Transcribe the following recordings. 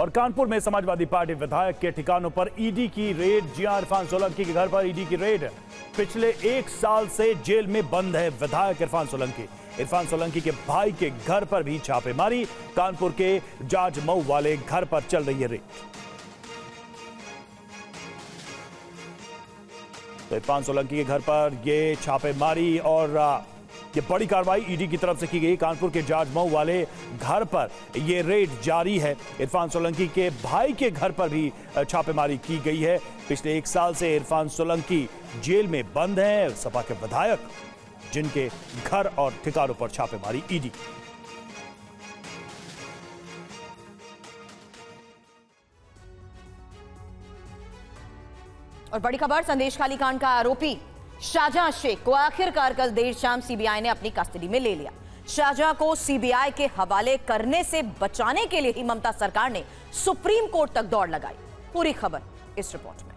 और कानपुर में समाजवादी पार्टी विधायक के ठिकानों पर ईडी की रेड। जी हां, इरफान सोलंकी के घर पर ईडी की रेड। पिछले 1 साल से जेल में बंद है विधायक इरफान सोलंकी। इरफान सोलंकी के भाई के घर पर भी छापेमारी। कानपुर के जाजमऊ वाले घर पर चल रही है रेड। तो इरफान सोलंकी के घर पर यह छापेमारी और ये बड़ी कार्रवाई ईडी की तरफ से की गई। कानपुर के जाजमऊ वाले घर पर यह रेड जारी है। इरफान सोलंकी के भाई के घर पर भी छापेमारी की गई है। पिछले 1 साल से इरफान सोलंकी जेल में बंद हैं। सपा के विधायक जिनके घर और ठिकानों पर छापेमारी ईडी। और बड़ी खबर, संदेश खाली कांड का आरोपी शाहजहां शेख को आखिरकार कल देर शाम सीबीआई ने अपनी कस्टडी में ले लिया। शाहजहां को सीबीआई के हवाले करने से बचाने के लिए ही ममता सरकार ने सुप्रीम कोर्ट तक दौड़ लगाई। पूरी खबर इस रिपोर्ट में।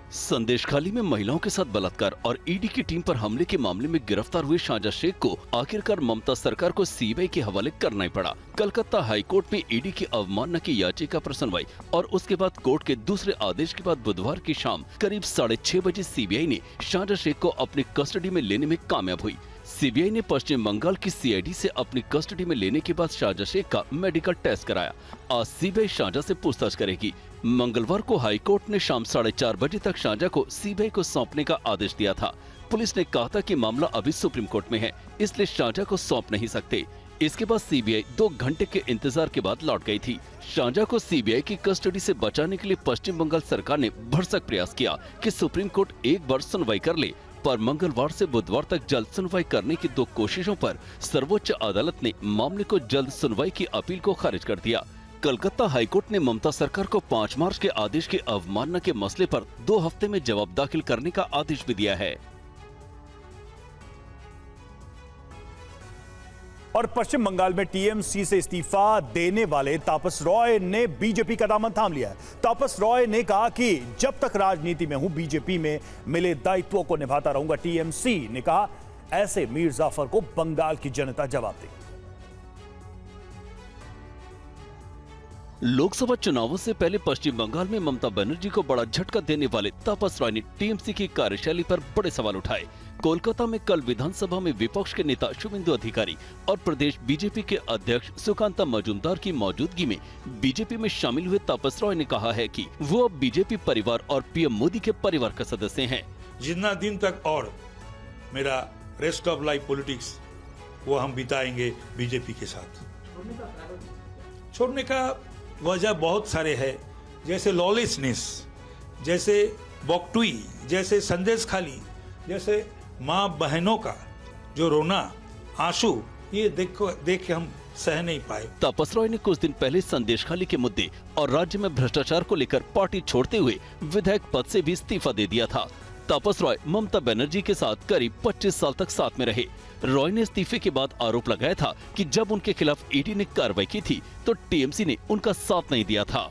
संदेशखाली में महिलाओं के साथ बलात्कार और ईडी की टीम पर हमले के मामले में गिरफ्तार हुए शाहजहां शेख को आखिरकार ममता सरकार को सीबीआई के हवाले करना ही पड़ा। कलकत्ता हाईकोर्ट में ईडी की अवमानना की याचिका पर सुनवाई और उसके बाद कोर्ट के दूसरे आदेश के बाद बुधवार की शाम करीब 6:30 बजे सीबीआई ने शाहजहां शेख को अपनी कस्टडी में लेने में कामयाब हुई। सीबीआई ने पश्चिम बंगाल की सीआईडी से अपनी कस्टडी में लेने के बाद शाहजहां शेख का मेडिकल टेस्ट कराया। आज सीबीआई शाहजहां से पूछताछ करेगी। मंगलवार को हाईकोर्ट ने शाम 4:30 बजे तक शाहजहां को सीबीआई को सौंपने का आदेश दिया था। पुलिस ने कहा था कि मामला अभी सुप्रीम कोर्ट में है, इसलिए शाहजहां को सौंप नहीं सकते। इसके बाद सीबीआई 2 घंटे के इंतजार के बाद लौट गई थी। शाहजहां को सीबीआई की कस्टडी से बचाने के लिए पश्चिम बंगाल सरकार ने भरसक प्रयास किया कि सुप्रीम कोर्ट एक बार सुनवाई कर ले, पर मंगलवार से बुधवार तक जल्द सुनवाई करने की 2 कोशिशों पर सर्वोच्च अदालत ने मामले को जल्द सुनवाई की अपील को खारिज कर दिया। कलकत्ता हाईकोर्ट ने ममता सरकार को 5 मार्च के आदेश की अवमानना के मसले पर 2 हफ्ते में जवाब दाखिल करने का आदेश भी दिया है। और पश्चिम बंगाल में टीएमसी से इस्तीफा देने वाले तापस रॉय ने बीजेपी का दामन थाम लिया है। तापस रॉय ने कहा कि जब तक राजनीति में हूं, बीजेपी में मिले दायित्वों को निभाता रहूंगा। टीएमसी ने कहा, ऐसे मीर जाफर को बंगाल की जनता जवाब देगी। लोकसभा चुनावों से पहले पश्चिम बंगाल में ममता बनर्जी को बड़ा झटका देने वाले तापस रॉय ने टीएमसी की कार्यशैली पर बड़े सवाल उठाए। कोलकाता में कल विधानसभा में विपक्ष के नेता शुभेंदु अधिकारी और प्रदेश बीजेपी के अध्यक्ष सुकांता मजूमदार की मौजूदगी में बीजेपी में शामिल हुए तापस रॉय ने कहा है कि वो अब बीजेपी परिवार और पीएम मोदी के परिवार का सदस्य हैं। जितना दिन तक और मेरा रेस्ट ऑफ लाइफ पॉलिटिक्स वो हम बिताएंगे बीजेपी के साथ। छोड़ने का वजह बहुत सारे है, जैसे लॉलेसनेस, जैसे बॉक्टुई, जैसे संदेश खाली, जैसे माँ बहनों का जो रोना, आंसू, ये देख के हम सह नहीं पाए। तापस रॉय ने कुछ दिन पहले संदेशखाली के मुद्दे और राज्य में भ्रष्टाचार को लेकर पार्टी छोड़ते हुए विधायक पद से भी इस्तीफा दे दिया था। तापस रॉय ममता बनर्जी के साथ करीब 25 साल तक साथ में रहे। रॉय ने इस्तीफे के बाद आरोप लगाया था कि जब उनके खिलाफ ईडी ने कार्रवाई की थी तो टीएमसी ने उनका साथ नहीं दिया था।